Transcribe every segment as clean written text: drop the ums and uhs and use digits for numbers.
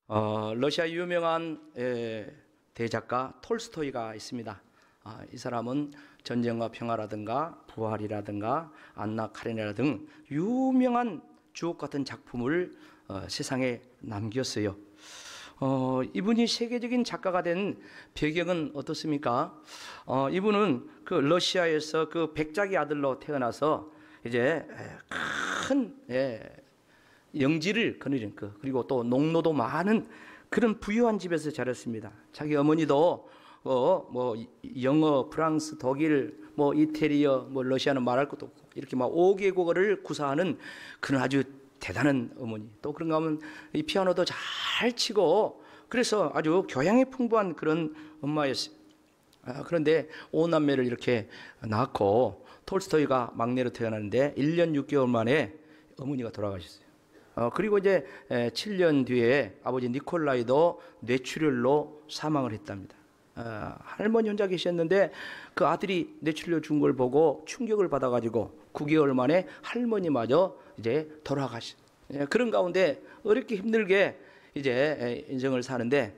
러시아 유명한 대작가 톨스토이가 있습니다. 이 사람은 전쟁과 평화라든가 부활이라든가 안나 카레니나 등 유명한 주옥 같은 작품을 세상에 남겼어요. 이분이 세계적인 작가가 된 배경은 어떻습니까? 이분은 그 러시아에서 그 백작의 아들로 태어나서 이제 큰 영지를 거느린 그리고 또 농노도 많은 그런 부유한 집에서 자랐습니다. 자기 어머니도 영어, 프랑스, 독일, 이태리어, 러시아는 말할 것도 없고 이렇게 5개국어를 구사하는 그런 아주 대단한 어머니. 또 그런가 하면 이 피아노도 잘 치고 그래서 아주 교양이 풍부한 그런 엄마였어요. 그런데 5남매를 이렇게 낳고 톨스토이가 막내로 태어났는데 1년 6개월 만에 어머니가 돌아가셨어요. 그리고 이제 7년 뒤에 아버지 니콜라이도 뇌출혈로 사망을 했답니다. 할머니 혼자 계셨는데 그 아들이 뇌출혈 준 걸 보고 충격을 받아가지고 9개월 만에 할머니마저 이제 돌아가셨어요. 그런 가운데 어렵게 힘들게 이제 인생을 사는데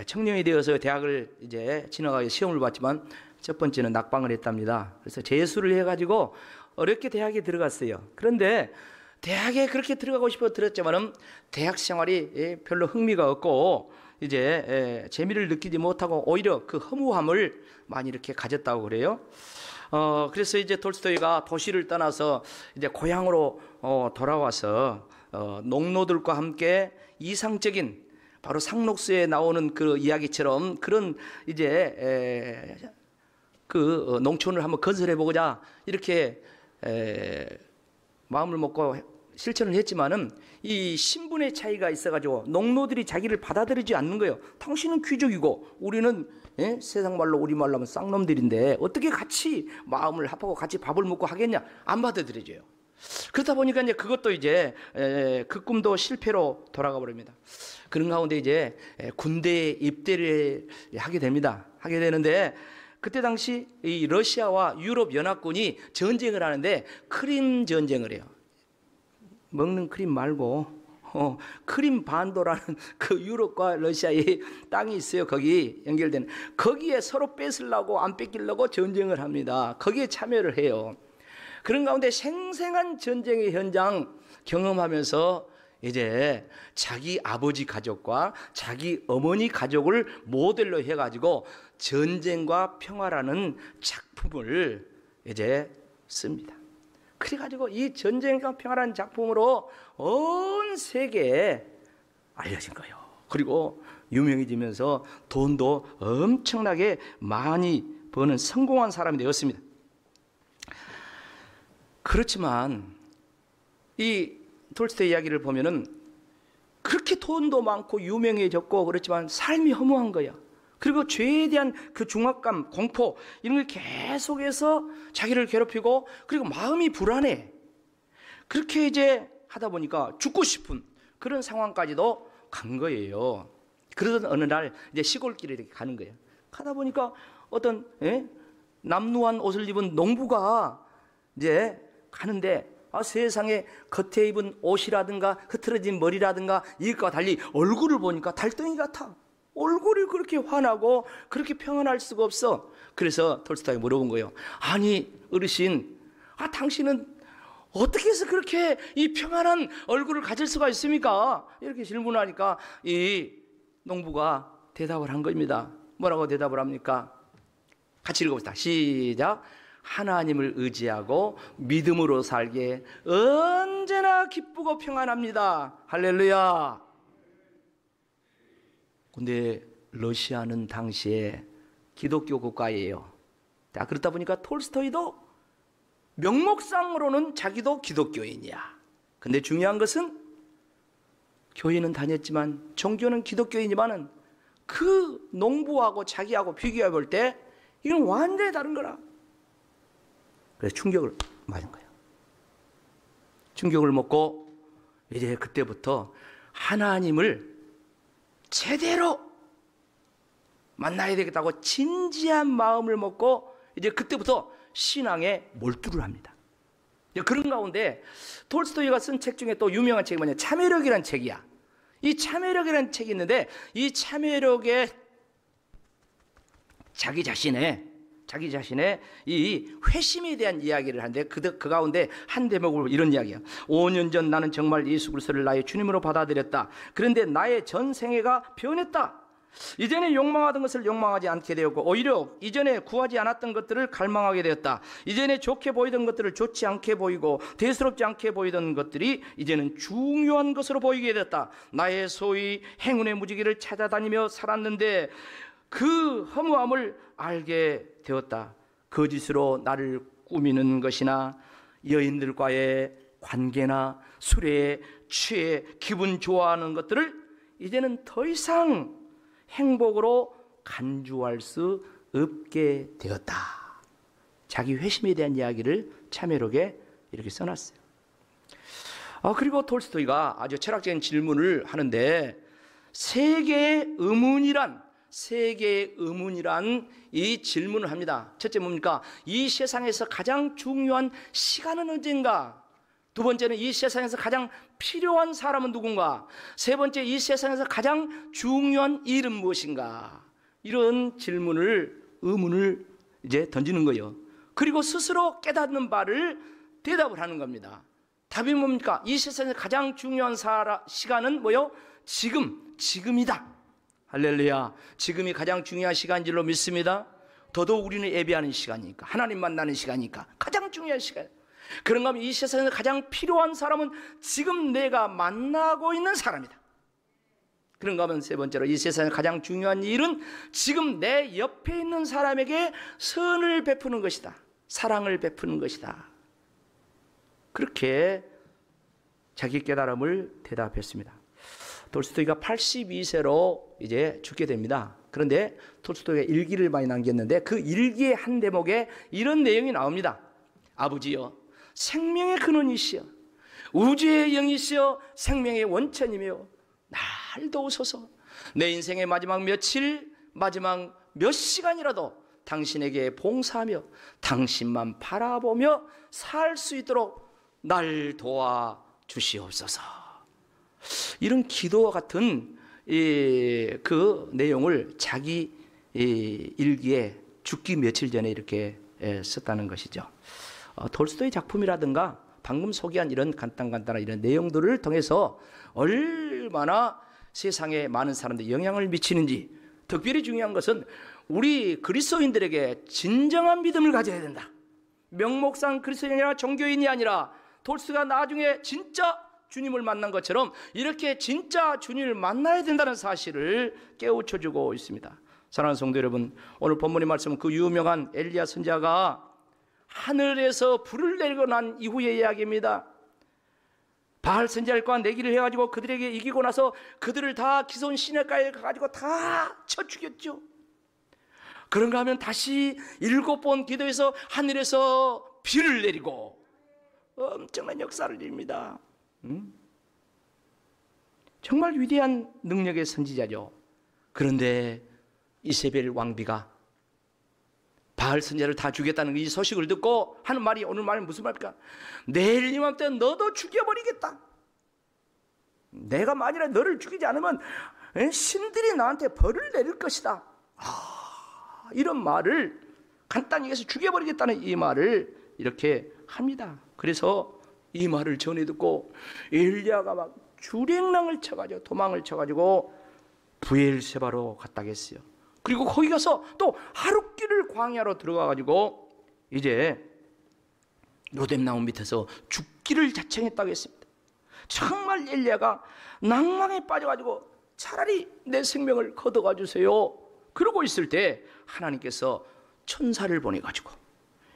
청년이 되어서 대학을 이제 진학하여 시험을 봤지만 첫 번째는 낙방을 했답니다. 그래서 재수를 해가지고 어렵게 대학에 들어갔어요. 그런데 대학에 그렇게 들어가고 싶어 들었지만은 대학 생활이 별로 흥미가 없고 이제 재미를 느끼지 못하고 오히려 그 허무함을 많이 이렇게 가졌다고 그래요. 그래서 이제 톨스토이가 도시를 떠나서 이제 고향으로 돌아와서 농노들과 함께 이상적인 바로 상록수에 나오는 그 이야기처럼 그런 이제 그 농촌을 한번 건설해 보고자 이렇게 마음을 먹고 실천을 했지만은 이 신분의 차이가 있어가지고 농노들이 자기를 받아들이지 않는 거예요. 당신은 귀족이고 우리는 세상 말로 우리 말로 하면 쌍놈들인데 어떻게 같이 마음을 합하고 같이 밥을 먹고 하겠냐? 안 받아들여져요. 그러다 보니까 이제 그것도 이제 그 꿈도 실패로 돌아가 버립니다. 그런 가운데 이제 군대에 입대를 하게 됩니다. 하게 되는데 그때 당시 이 러시아와 유럽 연합군이 전쟁을 하는데 크림 전쟁을 해요. 먹는 크림 말고 크림 반도라는 그 유럽과 러시아의 땅이 있어요. 거기 연결되는 거기에 서로 뺏으려고 안 뺏기려고 전쟁을 합니다. 거기에 참여를 해요. 그런 가운데 생생한 전쟁의 현장 경험하면서 이제 자기 아버지 가족과 자기 어머니 가족을 모델로 해가지고 전쟁과 평화라는 작품을 이제 씁니다. 그래가지고 이 전쟁과 평화라는 작품으로 온 세계에 알려진 거예요. 그리고 유명해지면서 돈도 엄청나게 많이 버는 성공한 사람이 되었습니다. 그렇지만 이 톨스토이 이야기를 보면은 그렇게 돈도 많고 유명해졌고 그렇지만 삶이 허무한 거야. 그리고 죄에 대한 그 중압감, 공포 이런 걸 계속해서 자기를 괴롭히고 그리고 마음이 불안해. 그렇게 이제 하다 보니까 죽고 싶은 그런 상황까지도 간 거예요. 그러던 어느 날 이제 시골길에 이렇게 가는 거예요. 가다 보니까 어떤 남루한 옷을 입은 농부가 이제 가는데 세상에 겉에 입은 옷이라든가 흐트러진 머리라든가 이것과 달리 얼굴을 보니까 달덩이 같아. 얼굴이 그렇게 환하고 그렇게 평안할 수가 없어. 그래서 톨스토이가 물어본 거예요. 아니 어르신, 당신은 어떻게 해서 그렇게 이 평안한 얼굴을 가질 수가 있습니까? 이렇게 질문하니까 이 농부가 대답을 한 겁니다. 뭐라고 대답을 합니까? 같이 읽어봅시다. 시작. 하나님을 의지하고 믿음으로 살기에 언제나 기쁘고 평안합니다. 할렐루야. 근데 러시아는 당시에 기독교 국가예요. 그렇다 보니까 톨스토이도 명목상으로는 자기도 기독교인이야. 근데 중요한 것은 교회는 다녔지만 종교는 기독교인이지만은 그 농부하고 자기하고 비교해 볼 때 이건 완전히 다른 거라. 그래서 충격을 맞은 거예요. 충격을 먹고 이제 그때부터 하나님을 제대로 만나야 되겠다고 진지한 마음을 먹고 이제 그때부터 신앙에 몰두를 합니다. 그런 가운데 톨스토이가 쓴 책 중에 또 유명한 책이 뭐냐, 참회력이라는 책이야. 이 참회력이라는 책이 있는데 이 참회력에 자기 자신의 이 회심에 대한 이야기를 하는데 그 가운데 한 대목으로 이런 이야기야. 5년 전 나는 정말 예수 그리스도를 나의 주님으로 받아들였다. 그런데 나의 전생애가 변했다. 이전에 욕망하던 것을 욕망하지 않게 되었고 오히려 이전에 구하지 않았던 것들을 갈망하게 되었다. 이전에 좋게 보이던 것들을 좋지 않게 보이고 대수롭지 않게 보이던 것들이 이제는 중요한 것으로 보이게 되었다. 나의 소위 행운의 무지개를 찾아다니며 살았는데 그 허무함을 알게 되었다. 거짓으로 나를 꾸미는 것이나 여인들과의 관계나 술에 취해 기분 좋아하는 것들을 이제는 더 이상 행복으로 간주할 수 없게 되었다. 자기 회심에 대한 이야기를 참회록에 이렇게 써놨어요. 그리고 톨스토이가 아주 철학적인 질문을 하는데 세계의 의문이란 이 질문을 합니다. 첫째 뭡니까? 이 세상에서 가장 중요한 시간은 언젠가? 두 번째는 이 세상에서 가장 필요한 사람은 누군가? 세 번째, 이 세상에서 가장 중요한 일은 무엇인가? 이런 의문을 이제 던지는 거예요. 그리고 스스로 깨닫는 바를 대답을 하는 겁니다. 답이 뭡니까? 이 세상에서 가장 중요한 시간은 뭐요? 지금이다. 할렐루야. 지금이 가장 중요한 시간인 줄로 믿습니다. 더더욱 우리는 예배하는 시간이니까, 하나님 만나는 시간이니까 가장 중요한 시간. 그런가 하면 이 세상에서 가장 필요한 사람은 지금 내가 만나고 있는 사람이다. 그런가 하면 세 번째로 이 세상에서 가장 중요한 일은 지금 내 옆에 있는 사람에게 선을 베푸는 것이다. 사랑을 베푸는 것이다. 그렇게 자기 깨달음을 대답했습니다. 톨스토이가 82세로 이제 죽게 됩니다. 그런데 톨스토이가 일기를 많이 남겼는데 그 일기의 한 대목에 이런 내용이 나옵니다. 아버지여, 생명의 근원이시여, 우주의 영이시여, 생명의 원천이며 날 도우소서. 내 인생의 마지막 며칠, 마지막 몇 시간이라도 당신에게 봉사하며 당신만 바라보며 살 수 있도록 날 도와주시옵소서. 이런 기도와 같은 그 내용을 자기 일기에 죽기 며칠 전에 이렇게 썼다는 것이죠. 톨스토이 작품이라든가 방금 소개한 이런 간단한 이런 내용들을 통해서 얼마나 세상에 많은 사람들이 영향을 미치는지, 특별히 중요한 것은 우리 그리스도인들에게 진정한 믿음을 가져야 된다. 명목상 그리스도인이 아니라 종교인이 아니라 톨스토이가 나중에 진짜 주님을 만난 것처럼 이렇게 진짜 주님을 만나야 된다는 사실을 깨우쳐주고 있습니다. 사랑하는 성도 여러분, 오늘 본문의 말씀은 그 유명한 엘리야 선지자가 하늘에서 불을 내리고 난 이후의 이야기입니다. 바알 선지자들과 내기를 해가지고 그들에게 이기고 나서 그들을 다 기손 시내가에 가가지고 다 쳐 죽였죠. 그런가 하면 다시 7번 기도해서 하늘에서 비를 내리고 엄청난 역사를 이룹니다. 정말 위대한 능력의 선지자죠. 그런데 이세벨 왕비가 바알 선지자를 다 죽였다는 이 소식을 듣고 하는 말이, 오늘 말은 무슨 말입니까? 내일 이맘때 너도 죽여버리겠다. 내가 만일에 너를 죽이지 않으면 신들이 나한테 벌을 내릴 것이다. 이런 말을 간단히 해서 죽여버리겠다는 이 말을 이렇게 합니다. 그래서 이 말을 전해 듣고 엘리야가 막 주랭랑을 쳐가지고 도망을 쳐가지고 부엘세바로 갔다겠어요. 그리고 거기 가서 또 하룻길을 광야로 들어가가지고 이제 로뎀나무 밑에서 죽기를 자청했다고 했습니다. 정말 엘리야가 낭망에 빠져가지고 차라리 내 생명을 거둬가 주세요 그러고 있을 때 하나님께서 천사를 보내가지고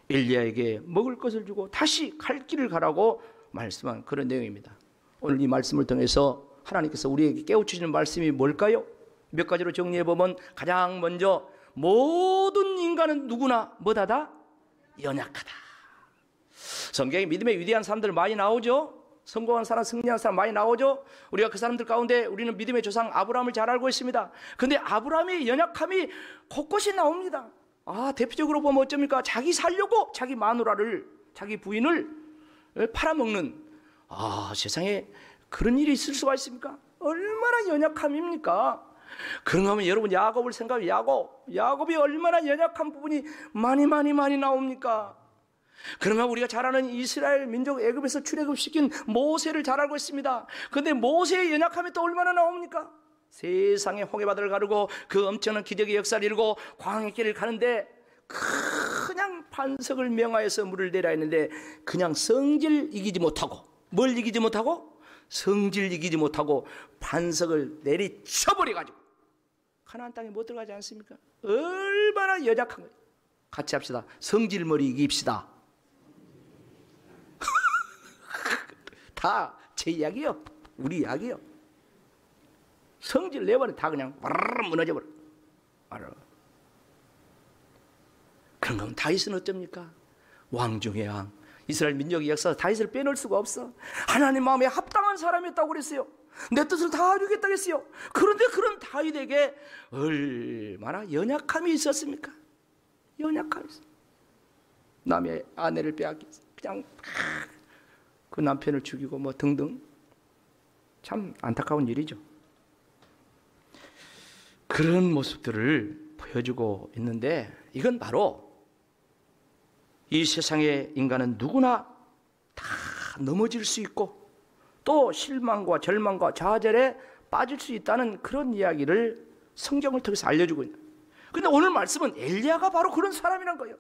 엘리야에게 먹을 것을 주고 다시 갈 길을 가라고 말씀한 그런 내용입니다. 오늘 이 말씀을 통해서 하나님께서 우리에게 깨우치시는 말씀이 뭘까요? 몇 가지로 정리해보면 가장 먼저 모든 인간은 누구나 뭐다다? 연약하다. 성경에 믿음의 위대한 사람들 많이 나오죠. 성공한 사람, 승리한 사람 많이 나오죠. 우리가 그 사람들 가운데 우리는 믿음의 조상 아브라함을 잘 알고 있습니다. 그런데 아브라함의 연약함이 곳곳이 나옵니다. 대표적으로 보면 어쩝니까? 자기 살려고 자기 마누라를, 자기 부인을 팔아먹는, 세상에 그런 일이 있을 수가 있습니까? 얼마나 연약함입니까? 그런가 하면 여러분 야곱을 생각해. 야곱이 얼마나 연약한 부분이 많이 나옵니까? 그런가 우리가 잘 아는 이스라엘 민족 애굽에서 출애굽시킨 모세를 잘 알고 있습니다. 그런데 모세의 연약함이 또 얼마나 나옵니까? 세상에 홍해바다를 가르고 그 엄청난 기적의 역사를 이루고 광야길을 가는데 그냥 반석을 명하여서 물을 내라 했는데 그냥 성질 이기지 못하고, 뭘 이기지 못하고? 성질 이기지 못하고 반석을 내리쳐버려가지고 가나안 땅에 못 들어가지 않습니까? 얼마나 연약한 거예요. 같이 합시다. 성질머리 이깁시다. 다 제 이야기요, 우리 이야기요. 성질 내버려 다 그냥 무너져 버려. 그런가 하면 다윗은 어쩝니까? 왕 중의 왕, 이스라엘 민족의 역사에서 다윗을 빼놓을 수가 없어. 하나님 마음에 합당한 사람이었다고 그랬어요. 내 뜻을 다 이루겠다고 했어요. 그런데 그런 다윗에게 얼마나 연약함이 있었습니까? 연약함이 있어. 남의 아내를 빼앗겨서 그냥 그 남편을 죽이고 뭐 등등. 참 안타까운 일이죠. 그런 모습들을 보여주고 있는데, 이건 바로 이 세상의 인간은 누구나 다 넘어질 수 있고 또 실망과 절망과 좌절에 빠질 수 있다는 그런 이야기를 성경을 통해서 알려주고 있는. 그런데 오늘 말씀은 엘리야가 바로 그런 사람이란 거예요.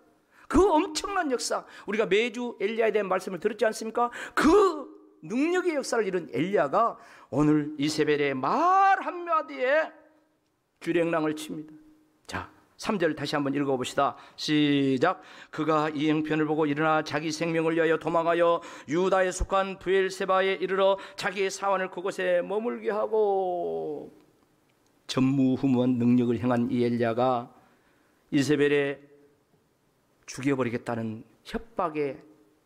그 엄청난 역사, 우리가 매주 엘리야에 대한 말씀을 들었지 않습니까? 그 능력의 역사를 이룬 엘리야가 오늘 이세벨의 말 한마디에 주랭랑을 칩니다. 자, 3절 다시 한번 읽어봅시다. 시작. 그가 이 형편을 보고 일어나 자기 생명을 위하여 도망하여 유다에 속한 브엘세바에 이르러 자기의 사환을 그곳에 머물게 하고. 전무후무한 능력을 행한 이 엘리야가 이세벨의 죽여버리겠다는 협박에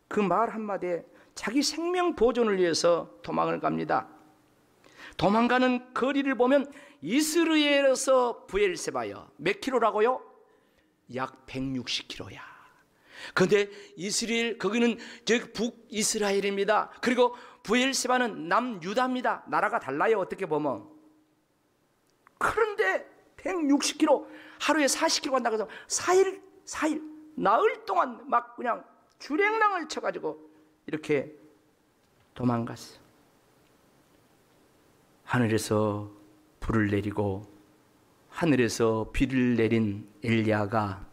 그 말 한마디에 자기 생명 보존을 위해서 도망을 갑니다. 도망가는 거리를 보면 이스라엘에서 브엘세바요, 몇 킬로라고요? 약 160킬로야. 그런데 이스라엘, 거기는 북이스라엘입니다. 그리고 브엘세바는 남유다입니다. 나라가 달라요, 어떻게 보면. 그런데 160킬로, 하루에 40킬로 간다고 해서 4일 나흘 동안 막 그냥 주랭랑을 쳐가지고 이렇게 도망갔어. 하늘에서 불을 내리고 하늘에서 비를 내린 엘리야가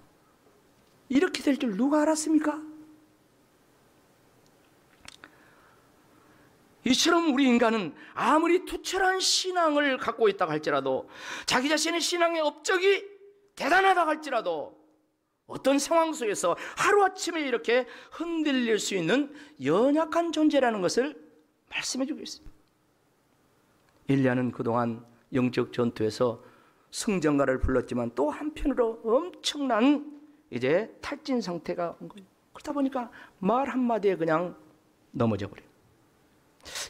이렇게 될 줄 누가 알았습니까? 이처럼 우리 인간은 아무리 투철한 신앙을 갖고 있다고 할지라도, 자기 자신의 신앙의 업적이 대단하다고 할지라도 어떤 상황 속에서 하루아침에 이렇게 흔들릴 수 있는 연약한 존재라는 것을 말씀해 주고 있습니다. 엘리야는 그동안 영적 전투에서 승전가를 불렀지만 또 한편으로 엄청난 이제 탈진 상태가 온 거예요. 그러다 보니까 말 한마디에 그냥 넘어져 버려요.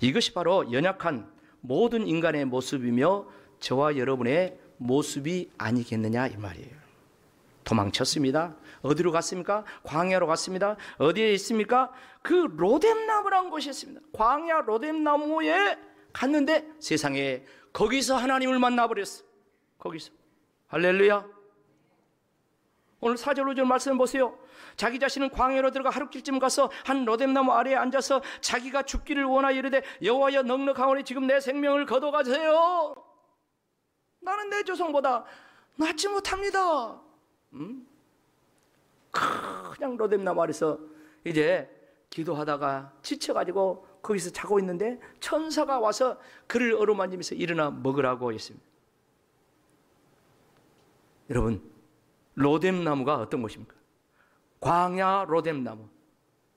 이것이 바로 연약한 모든 인간의 모습이며 저와 여러분의 모습이 아니겠느냐 이 말이에요. 도망쳤습니다. 어디로 갔습니까? 광야로 갔습니다. 어디에 있습니까? 그 로뎀나무라는 곳이 있습니다. 광야 로뎀나무에 갔는데 세상에 거기서 하나님을 만나버렸어. 거기서. 할렐루야. 오늘 4절 5절 말씀 보세요. 자기 자신은 광야로 들어가 하루길쯤 가서 한 로뎀나무 아래에 앉아서 자기가 죽기를 원하여 이르되 여호와여 넉넉하오니 지금 내 생명을 거둬가세요. 나는 내 조상보다 낫지 못합니다. 그냥 로뎀나무 아래서 이제 기도하다가 지쳐가지고 거기서 자고 있는데 천사가 와서 그를 어루만지면서 일어나 먹으라고 했습니다. 여러분, 로뎀나무가 어떤 것입니까? 광야 로뎀나무.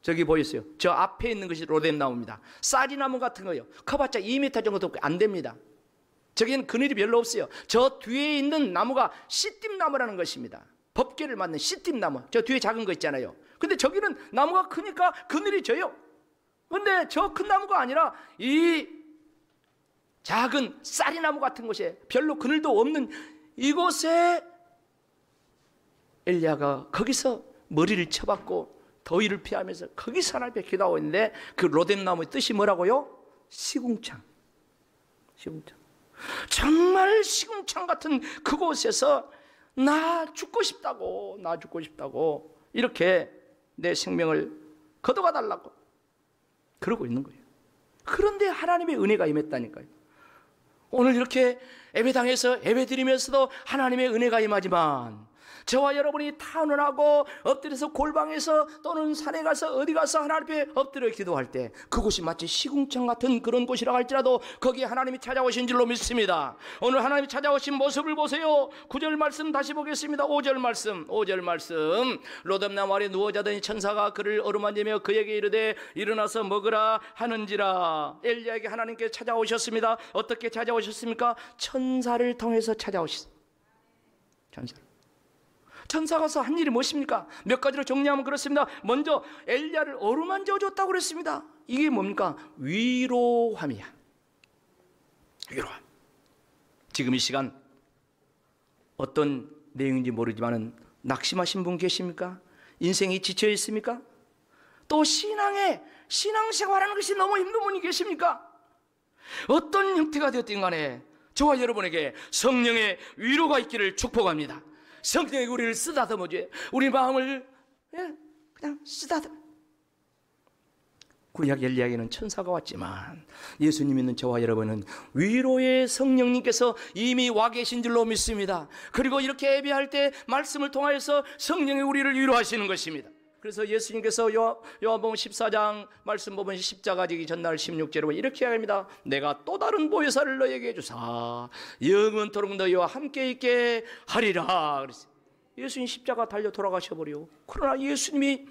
저기 보이세요? 저 앞에 있는 것이 로뎀나무입니다. 쌀이나무 같은 거요. 커봤자 2m 정도 안 됩니다. 저기는 그늘이 별로 없어요. 저 뒤에 있는 나무가 시띠나무라는 것입니다. 법궤를 맞는 시띠나무. 저 뒤에 작은 거 있잖아요. 근데 저기는 나무가 크니까 그늘이 져요. 근데 저 큰 나무가 아니라 이 작은 쌀이나무 같은 곳에 별로 그늘도 없는 이곳에 엘리야가 거기서 머리를 쳐박고 더위를 피하면서 거기서 하나님 앞에 기도하고 있는데 그 로뎀나무의 뜻이 뭐라고요? 시궁창. 시궁창. 정말 시궁창 같은 그곳에서 나 죽고 싶다고 이렇게 내 생명을 거둬가 달라고 그러고 있는 거예요. 그런데 하나님의 은혜가 임했다니까요. 오늘 이렇게 예배당에서 예배드리면서도 하나님의 은혜가 임하지만 저와 여러분이 타운하고 엎드려서 골방에서 또는 산에 가서 어디 가서 하나님 앞에 엎드려 기도할 때 그곳이 마치 시궁창 같은 그런 곳이라고 할지라도 거기에 하나님이 찾아오신 줄로 믿습니다. 오늘 하나님이 찾아오신 모습을 보세요. 9절 말씀 다시 보겠습니다. 5절 말씀 로뎀나무 아래 누워 자더니 천사가 그를 어루만지며 그에게 이르되 일어나서 먹으라 하는지라. 엘리야에게 하나님께 찾아오셨습니다. 어떻게 찾아오셨습니까? 천사를 통해서 찾아오셨습니다. 천사가 가서 한 일이 무엇입니까? 몇 가지로 정리하면 그렇습니다. 먼저 엘리야를 어루만져 줬다고 그랬습니다. 이게 뭡니까? 위로함이야. 위로함. 지금 이 시간 어떤 내용인지 모르지만 낙심하신 분 계십니까? 인생이 지쳐 있습니까? 또 신앙생활하는 것이 너무 힘든 분이 계십니까? 어떤 형태가 되었든 간에 저와 여러분에게 성령의 위로가 있기를 축복합니다. 성령이 우리를 쓰다듬어줘요. 우리 마음을 그냥 쓰다듬어. 구약 엘리야에게는 천사가 왔지만 예수님 있는 저와 여러분은 위로의 성령님께서 이미 와 계신 줄로 믿습니다. 그리고 이렇게 예배할 때 말씀을 통하여서 성령이 우리를 위로하시는 것입니다. 그래서 예수님께서 요한복음 14장 말씀 보면 십자가 지기 전날 16절에 이렇게 합니다. 내가 또 다른 보혜사를 너에게 주사 영원토록 너희와 함께 있게 하리라. 그랬어요. 예수님 십자가 달려 돌아가셔버려. 그러나 예수님이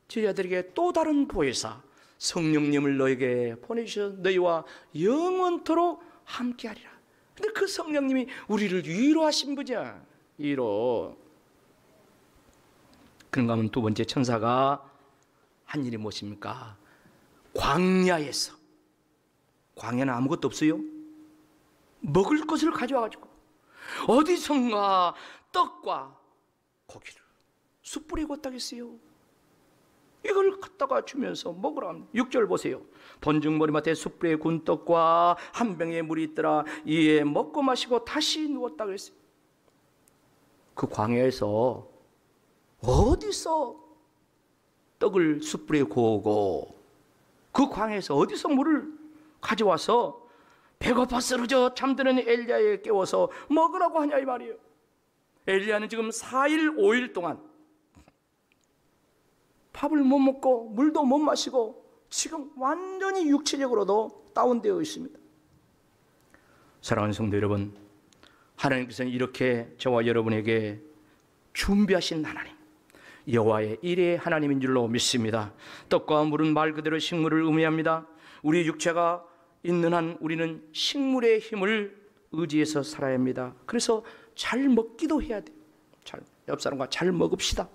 제자들에게 또 다른 보혜사 성령님을 너에게 보내주셔서 너희와 영원토록 함께 하리라. 근데 그 성령님이 우리를 위로하신 분이야. 위로. 그런가 하면 두 번째 천사가 한 일이 무엇입니까? 광야에서, 광야는 아무것도 없어요. 먹을 것을 가져와가지고 어디선가 떡과 고기를 숯불에 굽다겠어요. 이걸 갖다가 주면서 먹으라 합니다. 6절 보세요. 번중 머리맡에 숯불에 구운 떡과 한 병에 물이 있더라. 이에 먹고 마시고 다시 누웠다 그랬어요. 그 광야에서 어디서 떡을 숯불에 구우고 그 광야에서 어디서 물을 가져와서 배고파 쓰러져 잠드는 엘리야에 깨워서 먹으라고 하냐 이 말이에요. 엘리야는 지금 4일 5일 동안 밥을 못 먹고 물도 못 마시고 지금 완전히 육체적으로도 다운되어 있습니다. 사랑하는 성도 여러분, 하나님께서는 이렇게 저와 여러분에게 준비하신 하나님, 여호와의 일의 하나님인 줄로 믿습니다. 떡과 물은 말 그대로 식물을 의미합니다. 우리 육체가 있는 한 우리는 식물의 힘을 의지해서 살아야 합니다. 그래서 잘 먹기도 해야 돼요. 옆 사람과 잘 먹읍시다.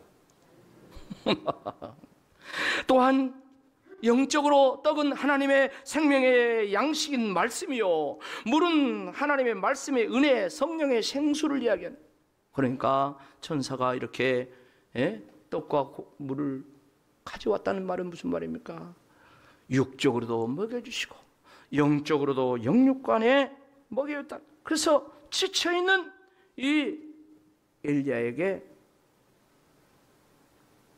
또한 영적으로 떡은 하나님의 생명의 양식인 말씀이요, 물은 하나님의 말씀의 은혜, 성령의 생수를 이야기하는. 그러니까 천사가 이렇게 떡과 물을 가져왔다는 말은 무슨 말입니까? 육적으로도 먹여주시고 영적으로도 영육간에 먹여줬다. 그래서 지쳐있는 이 엘리야에게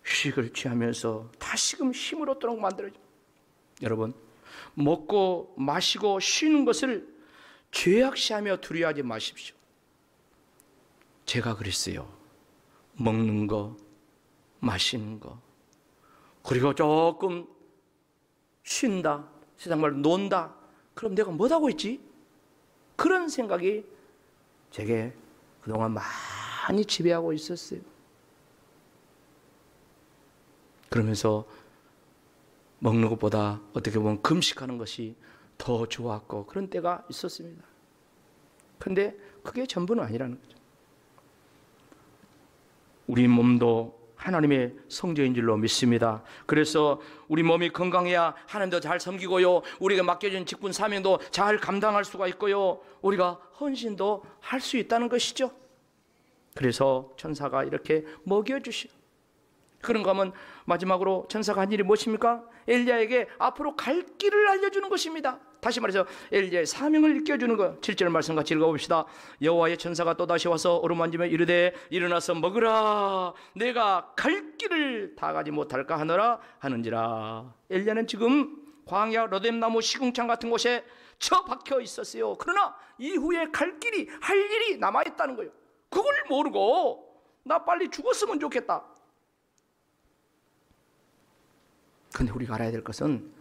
휴식을 취하면서 다시금 힘을 얻도록 만들어줍니다. 여러분, 먹고 마시고 쉬는 것을 죄악시하며 두려워하지 마십시오. 제가 그랬어요. 먹는 거, 마시는 거, 그리고 조금 쉰다, 세상 말로 논다, 그럼 내가 뭐하고 있지? 그런 생각이 제게 그동안 많이 지배하고 있었어요. 그러면서 먹는 것보다 어떻게 보면 금식하는 것이 더 좋았고 그런 때가 있었습니다. 그런데 그게 전부는 아니라는 거죠. 우리 몸도 하나님의 성전인 줄로 믿습니다. 그래서 우리 몸이 건강해야 하나님도 잘 섬기고요, 우리가 맡겨진 직분 사명도 잘 감당할 수가 있고요, 우리가 헌신도 할 수 있다는 것이죠. 그래서 천사가 이렇게 먹여주시오. 그런가 하면 마지막으로 천사가 한 일이 무엇입니까? 엘리야에게 앞으로 갈 길을 알려주는 것입니다. 다시 말해서 엘리야의 사명을 일깨워주는 거. 7절 말씀 같이 읽어봅시다. 여호와의 천사가 또다시 와서 어루만지며 이르되 일어나서 먹으라. 내가 갈 길을 다 가지 못할까 하노라 하는지라. 엘리야는 지금 광야 로뎀나무 시궁창 같은 곳에 처박혀 있었어요. 그러나 이후에 갈 길이, 할 일이 남아있다는 거예요. 그걸 모르고 나 빨리 죽었으면 좋겠다. 근데 우리가 알아야 될 것은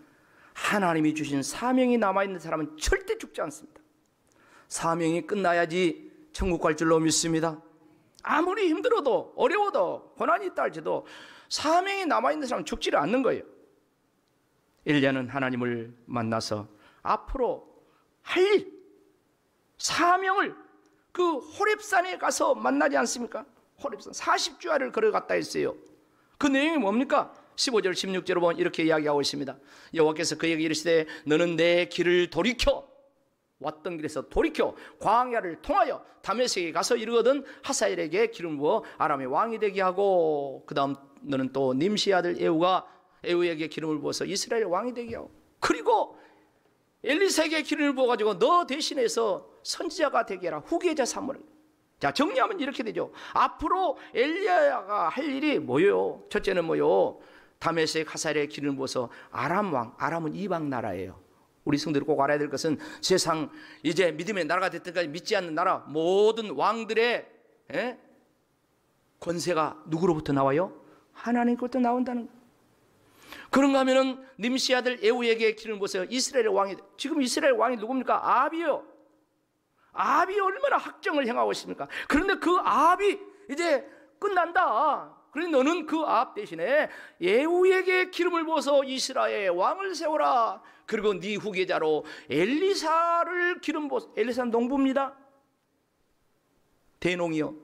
하나님이 주신 사명이 남아있는 사람은 절대 죽지 않습니다. 사명이 끝나야지 천국 갈 줄로 믿습니다. 아무리 힘들어도 어려워도 고난이 있다 할지라도 사명이 남아있는 사람은 죽지를 않는 거예요. 엘리야는 하나님을 만나서 앞으로 할 일, 사명을 그 호렙산에 가서 만나지 않습니까? 호렙산 40주야를 걸어갔다 했어요. 그 내용이 뭡니까? 15절 16절을 보면 이렇게 이야기하고 있습니다. 여호와께서 그에게 이르시되 너는 내 길을 돌이켜 왔던 길에서 돌이켜 광야를 통하여 다메섹에 가서 이르거든 하사엘에게 기름을 부어 아람의 왕이 되게 하고, 그 다음 너는 또 님시 아들 에우에게 기름을 부어서 이스라엘 왕이 되게 하고, 그리고 엘리사에게 기름을 부어가지고 너 대신해서 선지자가 되게 해라. 후계자 삼으라. 자, 정리하면 이렇게 되죠. 앞으로 엘리야가 할 일이 뭐예요? 첫째는 뭐예요? 다메섹 하사엘에 기름을 부어서 아람 왕, 아람은 이방 나라예요. 우리 성도들이 꼭 알아야 될 것은 세상 이제 믿음의 나라가 됐든까지 믿지 않는 나라 모든 왕들의 권세가 누구로부터 나와요? 하나님께로부터 나온다는 거예요. 그런가 하면은 님시 아들 에우에게 기름을 부어서 이스라엘 왕이, 지금 이스라엘 왕이 누굽니까? 아합이요. 아합이 얼마나 학정을 행하고 있습니까? 그런데 그 아합이 이제 끝난다. 그런데 너는 그 아합 대신에 에우에게 기름을 부어서 이스라엘 왕을 세워라. 그리고 네 후계자로 엘리사를 기름 부어서, 엘리사는 농부입니다. 대농이요.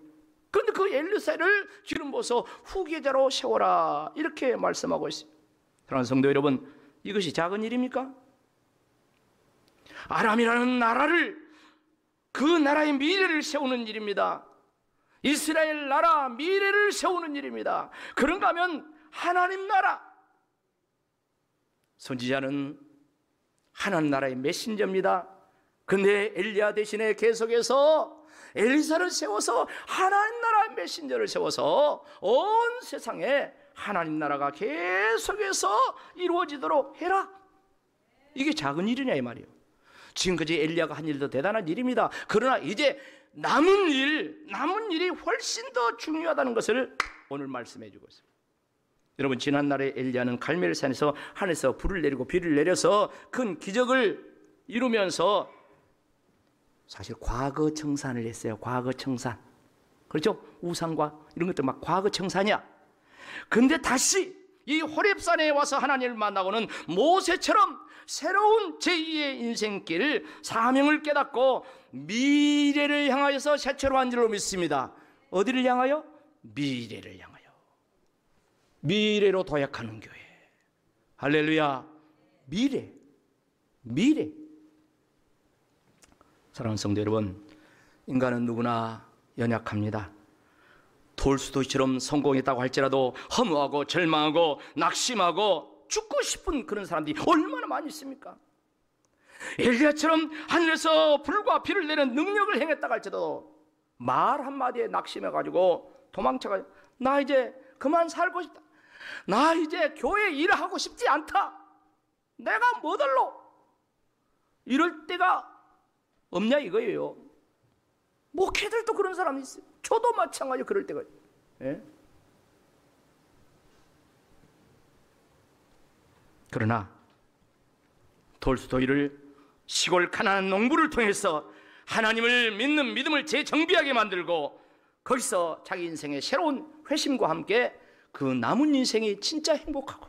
그런데 그 엘리사를 기름 부어서 후계자로 세워라. 이렇게 말씀하고 있습니다. 사랑하는 성도 여러분, 이것이 작은 일입니까? 아람이라는 나라를, 그 나라의 미래를 세우는 일입니다. 이스라엘 나라 미래를 세우는 일입니다. 그런가 하면 하나님 나라, 선지자는 하나님 나라의 메신저입니다. 근데 엘리야 대신에 계속해서 엘리사를 세워서 하나님 나라의 메신저를 세워서 온 세상에 하나님 나라가 계속해서 이루어지도록 해라. 이게 작은 일이냐 이 말이에요. 지금까지 엘리야가 한 일도 대단한 일입니다. 그러나 이제 남은 일이 훨씬 더 중요하다는 것을 오늘 말씀해 주고 있습니다. 여러분, 지난날에 엘리야는 갈멜산에서 하늘에서 불을 내리고 비를 내려서 큰 기적을 이루면서 사실 과거 청산을 했어요. 과거 청산. 그렇죠? 우상과 이런 것들 막 과거 청산이야. 근데 다시 이 호렙산에 와서 하나님을 만나고는 모세처럼 새로운 제2의 인생길, 사명을 깨닫고 미래를 향하여서 새처로 한 줄로 믿습니다. 어디를 향하여? 미래를 향하여. 미래로 도약하는 교회. 할렐루야. 미래. 사랑하는 성도 여러분, 인간은 누구나 연약합니다. 돌수도처럼 성공했다고 할지라도 허무하고 절망하고 낙심하고 죽고 싶은 그런 사람들이 얼마나 많이 있습니까? 엘리야처럼 하늘에서 불과 비를 내는 능력을 행했다고 할지라도 말 한마디에 낙심해가지고 도망쳐가지고 나 이제 그만 살고 싶다. 나 이제 교회 일을 하고 싶지 않다. 내가 뭐달로 이럴 때가 없냐 이거예요. 목회들도 그런 사람이 있어요. 저도 마찬가지로 그럴 때가 있어요. 그러나 돌수도이를 시골 가난한 농부를 통해서 하나님을 믿는 믿음을 재정비하게 만들고 거기서 자기 인생의 새로운 회심과 함께 그 남은 인생이 진짜 행복하고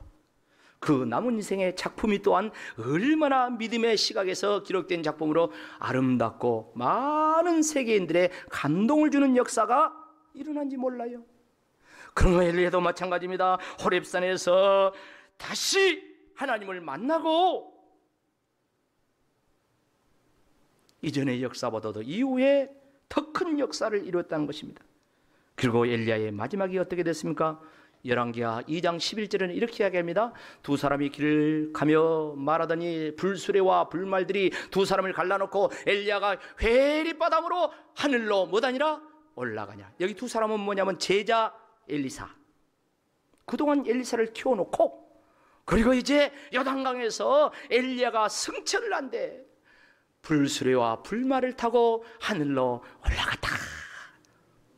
그 남은 인생의 작품이 또한 얼마나 믿음의 시각에서 기록된 작품으로 아름답고 많은 세계인들의 감동을 주는 역사가 일어난지 몰라요. 그런 엘리야도 마찬가지입니다. 호렙산에서 다시 하나님을 만나고 이전의 역사보다도 이후에 더 큰 역사를 이루었다는 것입니다. 그리고 엘리야의 마지막이 어떻게 됐습니까? 열왕기하 2장 11절에는 이렇게 이야기합니다. 두 사람이 길을 가며 말하더니 불수레와 불말들이 두 사람을 갈라놓고 엘리야가 회리바닥으로 하늘로 뭐다니라 올라가냐. 여기 두 사람은 뭐냐면 제자 엘리사, 그동안 엘리사를 키워놓고, 그리고 이제 요단강에서 엘리야가 승천을 한대 불수레와 불말을 타고 하늘로 올라갔다.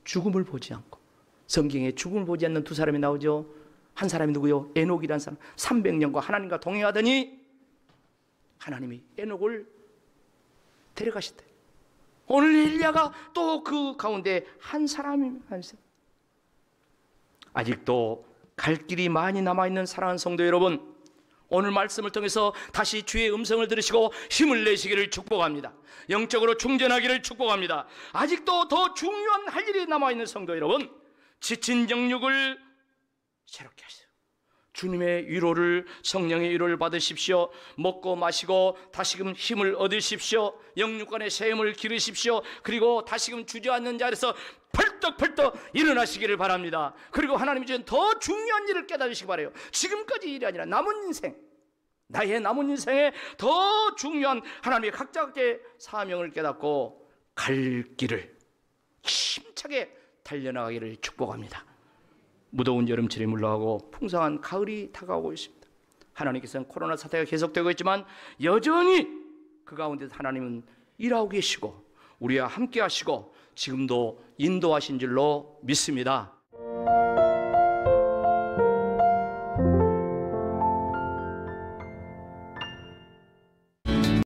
죽음을 보지 않고, 성경에 죽음을 보지 않는 두 사람이 나오죠. 한 사람이 누구요? 에녹이라는 사람. 300년과 하나님과 동행하더니 하나님이 에녹을 데려가셨대. 오늘 엘리야가 또 그 가운데 한 사람이 아직도 갈 길이 많이 남아있는 사랑하는 성도 여러분, 오늘 말씀을 통해서 다시 주의 음성을 들으시고 힘을 내시기를 축복합니다. 영적으로 충전하기를 축복합니다. 아직도 더 중요한 할 일이 남아있는 성도 여러분, 지친 영육을 새롭게 하세요. 주님의 위로를, 성령의 위로를 받으십시오. 먹고 마시고 다시금 힘을 얻으십시오. 영육간의 새 힘을 기르십시오. 그리고 다시금 주저앉는 자리에서 펄떡펄떡 일어나시기를 바랍니다. 그리고 하나님이 주신 더 중요한 일을 깨달으시기 바라요. 지금까지 일이 아니라 남은 인생, 나의 남은 인생에 더 중요한 하나님의 각자의 사명을 깨닫고 갈 길을 힘차게 달려나가기를 축복합니다. 무더운 여름철이 물러가고 풍성한 가을이 다가오고 있습니다. 하나님께서는 코로나 사태가 계속되고 있지만 여전히 그 가운데 하나님은 일하고 계시고 우리와 함께 하시고 지금도 인도하신 줄로 믿습니다.